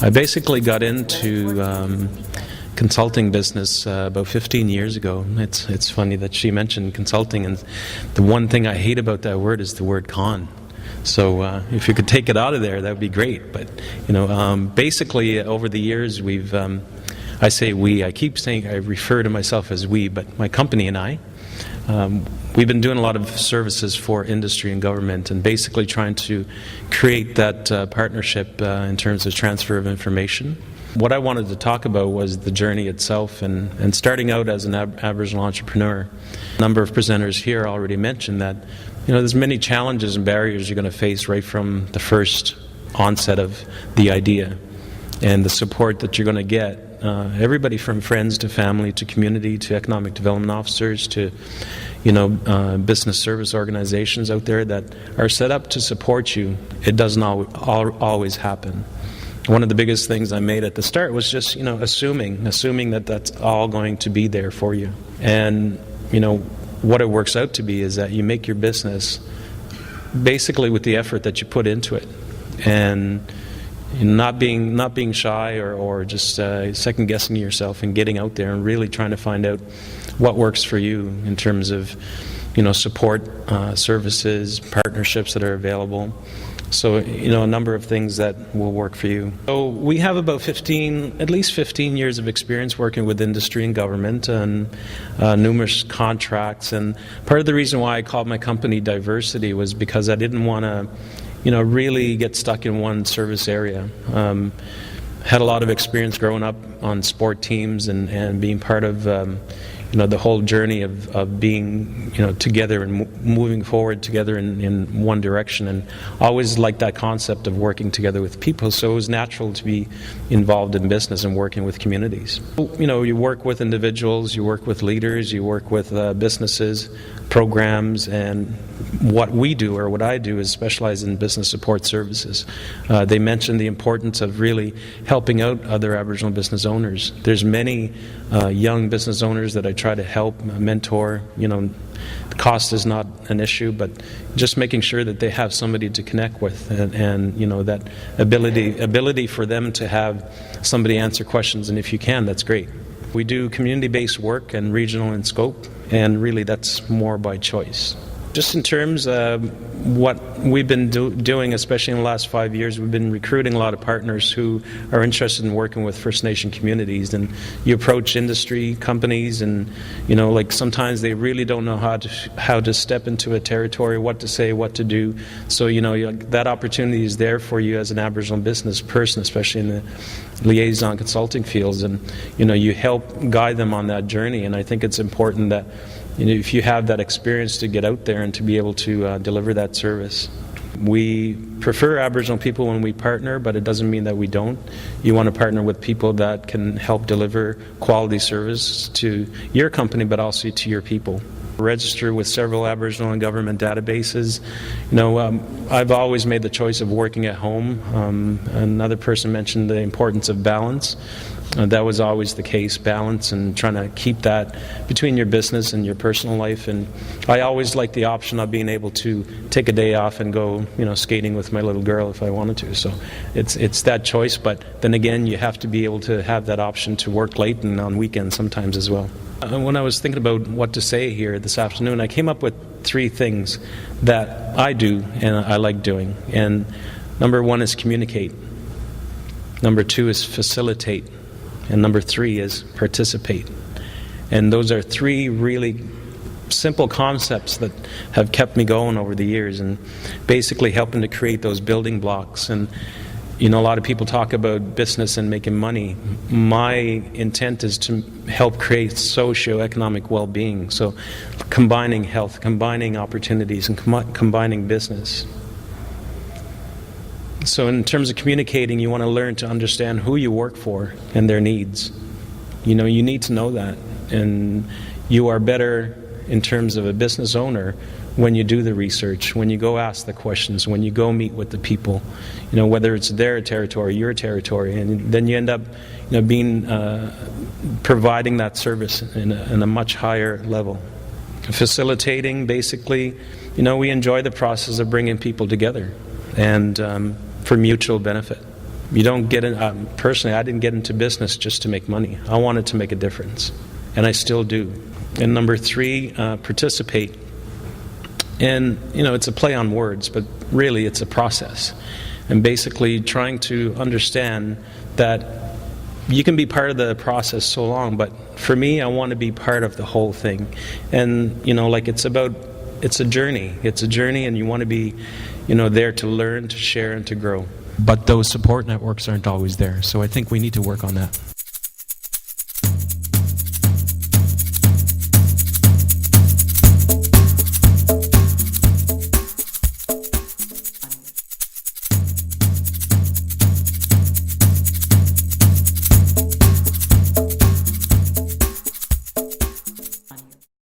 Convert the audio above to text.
I basically got into consulting business about 15 years ago. It's funny that she mentioned consulting, and the one thing I hate about that word is the word con. So if you could take it out of there, that would be great. But basically over the years we've, I say we, I keep saying I refer to myself as we, but my company and I, we've been doing a lot of services for industry and government, and basically trying to create that partnership in terms of transfer of information. What I wanted to talk about was the journey itself, and starting out as an Aboriginal entrepreneur. A number of presenters here already mentioned that there's many challenges and barriers you're going to face right from the first onset of the idea, and the support that you're going to get. Everybody from friends to family to community to economic development officers to business service organizations out there that are set up to support you. It doesn't always happen. One of the biggest things I made at the start was just assuming that that's all going to be there for you. And what it works out to be is that you make your business basically with the effort that you put into it, and not being shy or just second guessing yourself, and getting out there and really trying to find out what works for you in terms of support services, partnerships that are available. So a number of things that will work for you. So we have about at least 15 years of experience working with industry and government, and numerous contracts. And part of the reason why I called my company Diversity was because I didn't want to really get stuck in one service area. Had a lot of experience growing up on sport teams and being part of the whole journey of being together and moving forward together in one direction, and always liked that concept of working together with people. So it was natural to be involved in business and working with communities. You work with individuals, you work with leaders, you work with businesses, programs, and what we do, or what I do, is specialize in business support services. They mentioned the importance of really helping out other Aboriginal business owners. There's many young business owners that I try to help, mentor. The cost is not an issue, but just making sure that they have somebody to connect with, and that ability for them to have somebody answer questions, and if you can, that's great. We do community-based work and regional in scope, and really that's more by choice. Just in terms of what we've been doing, especially in the last 5 years, we've been recruiting a lot of partners who are interested in working with First Nation communities. And you approach industry companies, and sometimes they really don't know how to step into a territory, what to say, what to do. So that opportunity is there for you as an Aboriginal business person, especially in the liaison consulting fields, and you help guide them on that journey. And I think it's important that if you have that experience, to get out there and to be able to deliver that service. We prefer Aboriginal people when we partner, but it doesn't mean that we don't. You want to partner with people that can help deliver quality service to your company, but also to your people. Register with several Aboriginal and government databases. I've always made the choice of working at home. Another person mentioned the importance of balance. That was always the case, balance, and trying to keep that between your business and your personal life. And I always liked the option of being able to take a day off and go, skating with my little girl if I wanted to. So it's that choice, but then again, you have to be able to have that option to work late and on weekends sometimes as well. When I was thinking about what to say here this afternoon, I came up with 3 things that I do and I like doing. And number 1 is communicate. Number 2 is facilitate. And number 3 is participate. And those are 3 really simple concepts that have kept me going over the years, and basically helping to create those building blocks. And a lot of people talk about business and making money. My intent is to help create socio-economic well-being. So combining health, combining opportunities, and combining business. So in terms of communicating, you want to learn to understand who you work for and their needs. You need to know that. And you are better in terms of a business owner when you do the research, when you go ask the questions, when you go meet with the people, whether it's their territory, your territory, and then you end up being providing that service in a much higher level. Facilitating, basically, we enjoy the process of bringing people together, and for mutual benefit. You don't get in, personally, I didn't get into business just to make money. I wanted to make a difference, and I still do. And number 3, participate. And, it's a play on words, but really it's a process. And basically trying to understand that you can be part of the process so long, but for me, I want to be part of the whole thing. And, it's a journey. It's a journey, and you want to be, there to learn, to share, and to grow. But those support networks aren't always there, so I think we need to work on that.